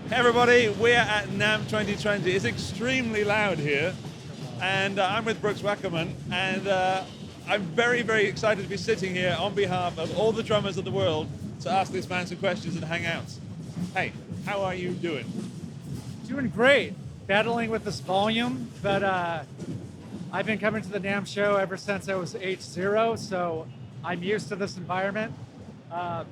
Hey everybody, we're at NAMM 2020. It's extremely loud here, and I'm with Brooks Wakerman, and I'm very, very excited to be sitting here on behalf of all the drummers of the world to ask this man some questions and hang out. Hey, how are you doing? Doing great. Battling with this volume, but I've been coming to the NAMM show ever since I was age 0, so I'm used to this environment. But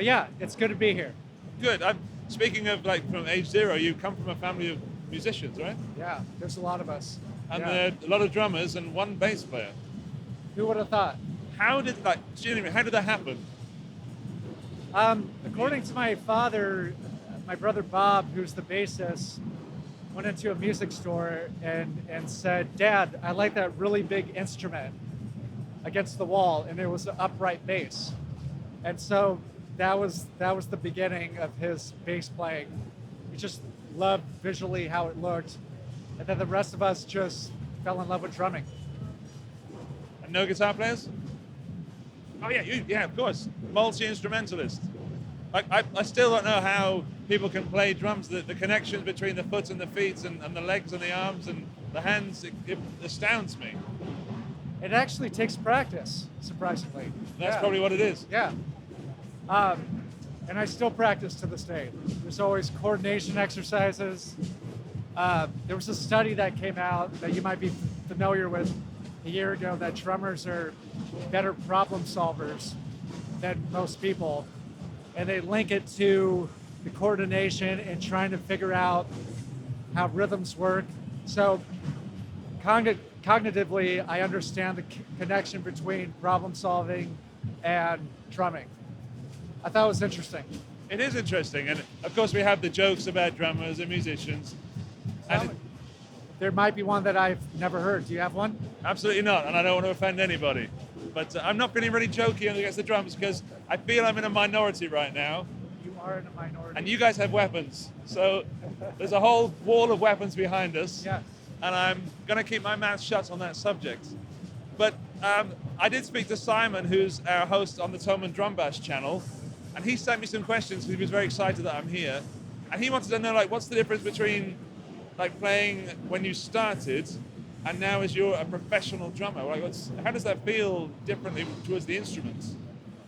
yeah, it's good to be here. Good. Speaking of like from age 0, you come from a family of musicians, right? Yeah, there's a lot of us. And Yeah. there are a lot of drummers and one bass player. Who would have thought? How did that happen? According to my father, my brother Bob, who's the bassist, went into a music store and said, "Dad, I like that really big instrument against the wall," and it was an upright bass. And so that was the beginning of his bass playing. He just loved visually how it looked, and then the rest of us just fell in love with drumming. And no guitar players? Oh yeah, of course. Multi-instrumentalist. I still don't know how people can play drums. The connections between the foot and the feet and the legs and the arms and the hands, it astounds me. It actually takes practice, surprisingly. That's Yeah. probably what it is. Yeah. And I still practice to this day. There's always coordination exercises. There was a study that came out that you might be familiar with a year ago that drummers are better problem solvers than most people. And they link it to the coordination and trying to figure out how rhythms work. So cognitively, I understand the connection between problem solving and drumming. I thought it was interesting. It is interesting, and of course we have the jokes about drummers and musicians. And There might be one that I've never heard. Do you have one? absolutely not, and I don't want to offend anybody. But I'm not feeling really jokey against the drums because I feel I'm in a minority right now, You are in a minority. and you guys have weapons. So there's a whole wall of weapons behind us. Yeah. And I'm going to keep my mouth shut on that subject. But I did speak to Simon, who's our host on the Thomann Drum Bash channel, and he sent me some questions because he was very excited that I'm here. And he wanted to know, like, what's the difference between like playing when you started and now as you're a professional drummer? Like, how does that feel differently towards the instruments?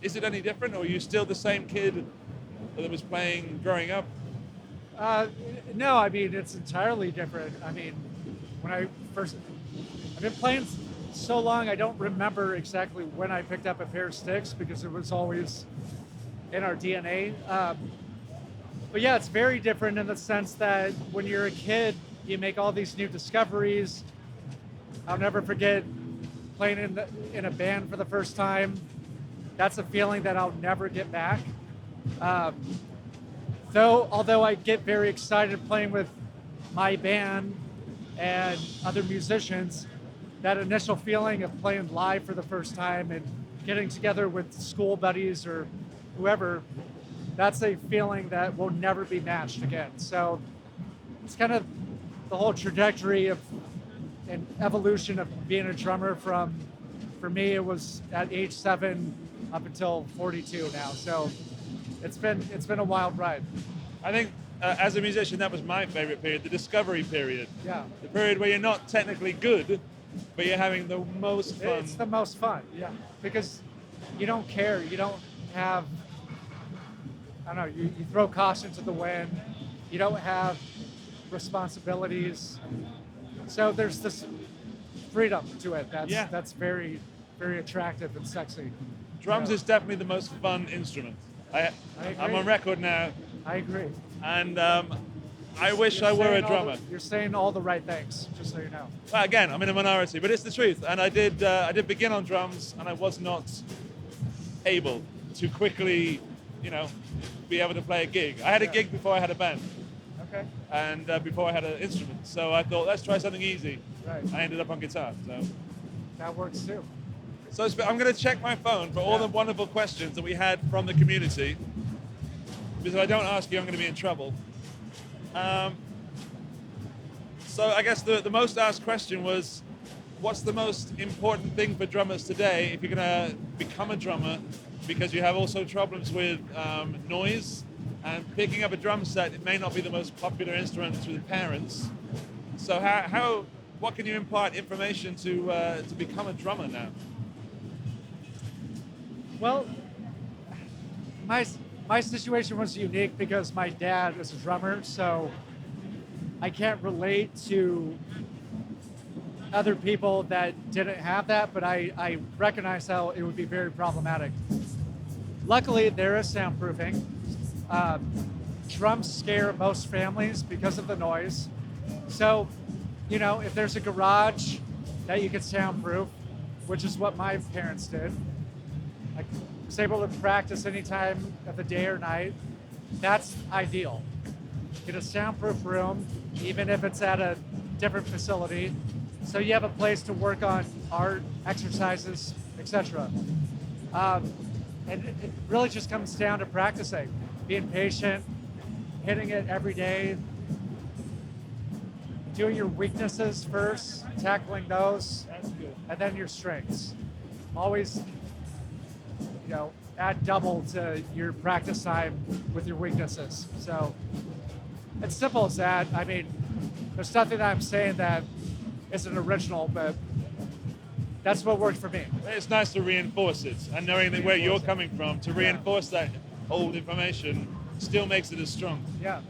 Is it any different, or are you still the same kid that was playing growing up? No, I mean, it's entirely different. I mean, I've been playing so long, I don't remember exactly when I picked up a pair of sticks because it was always in our DNA. But yeah, it's very different in the sense that when you're a kid, you make all these new discoveries. I'll never forget playing in a band for the first time. That's a feeling that I'll never get back. Although I get very excited playing with my band and other musicians, that initial feeling of playing live for the first time and getting together with school buddies or whoever, that's a feeling that will never be matched again. So it's kind of the whole trajectory of and evolution of being a drummer for me, it was at age 7 up until 42 now. So it's been a wild ride. I think as a musician, that was my favorite period, the discovery period. Yeah. The period where you're not technically good, but you're having the most fun. It's the most fun, yeah. Because you don't care. You don't have, I don't know, you throw caution to the wind. You don't have responsibilities. So there's this freedom to it. That's very, very attractive and sexy. Drums is definitely the most fun instrument. I'm agree. on record now, I agree. and I wish I were a drummer. You're saying all the right things, just so you know. Well, again, I'm in a minority, but it's the truth. And I did begin on drums, and I was not able to quickly, be able to play a gig. I had a gig before I had a band, Okay. and before I had an instrument. So I thought, let's try something easy. Right. I ended up on guitar. So That works too. I'm going to check my phone for all the wonderful questions that we had from the community. Because if I don't ask you, I'm going to be in trouble. So I guess the most asked question was, what's the most important thing for drummers today if you're going to become a drummer? Because you have also problems with noise and picking up a drum set, it may not be the most popular instrument with parents. So what can you impart information to become a drummer now? Well, my situation was unique because my dad is a drummer, so I can't relate to other people that didn't have that, but I recognize how it would be very problematic. Luckily, there is soundproofing. Drums scare most families because of the noise. So, if there's a garage that you can soundproof, which is what my parents did, I was able to practice any time of the day or night. That's ideal. Get a soundproof room, even if it's at a different facility, so you have a place to work on art, exercises, etc. And it really just comes down to practicing, being patient, hitting it every day, doing your weaknesses first, tackling those, and then your strengths. Always, add double to your practice time with your weaknesses. So it's simple as that. I mean, there's nothing that I'm saying that isn't original, but that's what worked for me. It's nice to reinforce it, and knowing that where you're coming from, to reinforce that old information still makes it as strong. Yeah,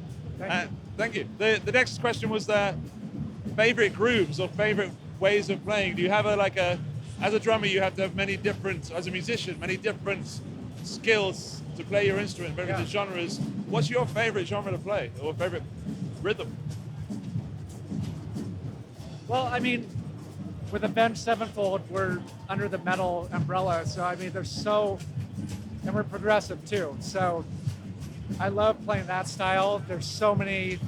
thank you. The next question was favorite grooves or favorite ways of playing. Do you have as a drummer, you have to have as a musician, many different skills to play your instrument, various genres. What's your favorite genre to play, or favorite rhythm? Well, I mean, with Avenged Sevenfold, we're under the metal umbrella, so I mean, and we're progressive too. So I love playing that style. There's so many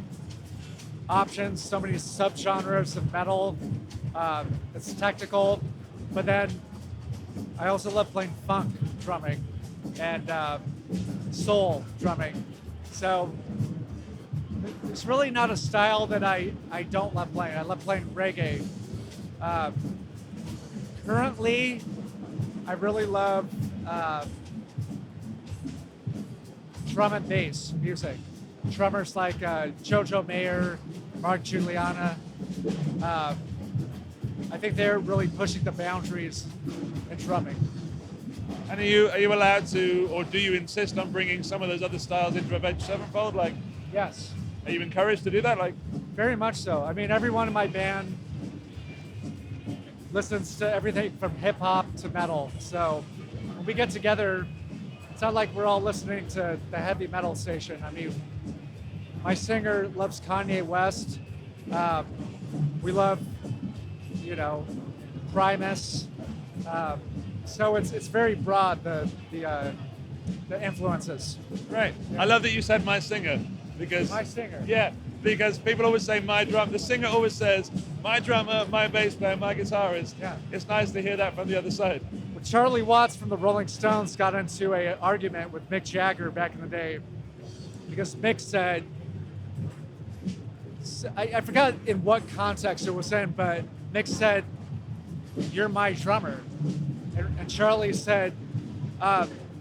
options, so many subgenres of metal. It's technical, but then I also love playing funk drumming and soul drumming. So it's really not a style that I don't love playing. I love playing reggae. Currently, I really love drum and bass music. Drummers like Jojo Mayer, Mark Juliana. I think they're really pushing the boundaries in drumming. And are you allowed to, or do you insist on bringing some of those other styles into Avenged Sevenfold? Yes. Are you encouraged to do that? Very much so. I mean, everyone in my band listens to everything from hip hop to metal. So when we get together, it's not like we're all listening to the heavy metal station. I mean, my singer loves Kanye West. We love, Primus. So it's very broad, the influences. Right. Yeah. I love that you said my singer, because my singer. Yeah, because people always say my drum. The singer always says my drummer, my bass player, my guitarist. Yeah. It's nice to hear that from the other side. Well, Charlie Watts from the Rolling Stones got into an argument with Mick Jagger back in the day because Mick said, I forgot in what context it was in, but Mick said, "You're my drummer," and Charlie said,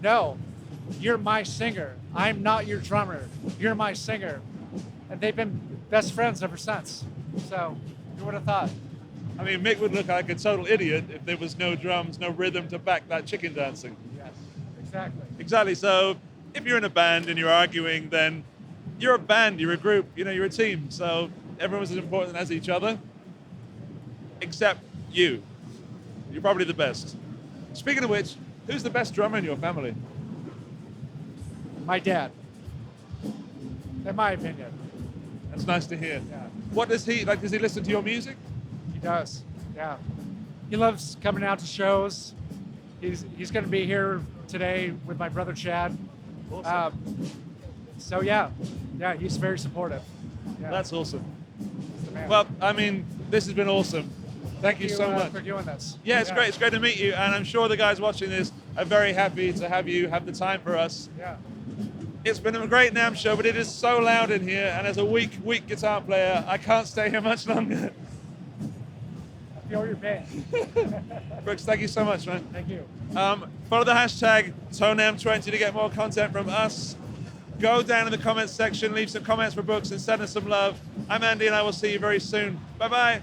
"No, you're my singer. I'm not your drummer. You're my singer." And they've been best friends ever since. So, who would have thought? I mean, Mick would look like a total idiot if there was no drums, no rhythm to back that chicken dancing. Yes, exactly. Exactly. So, if you're in a band and you're arguing, then you're a band, you're a group, you're a team. So, everyone's as important as each other, except you. You're probably the best. Speaking of which, who's the best drummer in your family? My dad. In my opinion. That's nice to hear. Yeah. What does he like? Does he listen to your music? He does. Yeah. He loves coming out to shows. He's going to be here today with my brother Chad. Awesome. So yeah, he's very supportive. Yeah. That's awesome. He's the man. Well, I mean, this has been awesome. Thank you so much for doing this. Yeah, it's great. It's great to meet you, and I'm sure the guys watching this are very happy to have you have the time for us. Yeah. It's been a great NAMM show, but it is so loud in here, and as a weak guitar player, I can't stay here much longer. I feel your pain. Brooks, thank you so much, man. Thank you. Follow the hashtag TONAMM20 to get more content from us Go down in the comments section, leave some comments for Brooks, and send us some love. I'm Andy, and I will see you very soon. Bye-bye.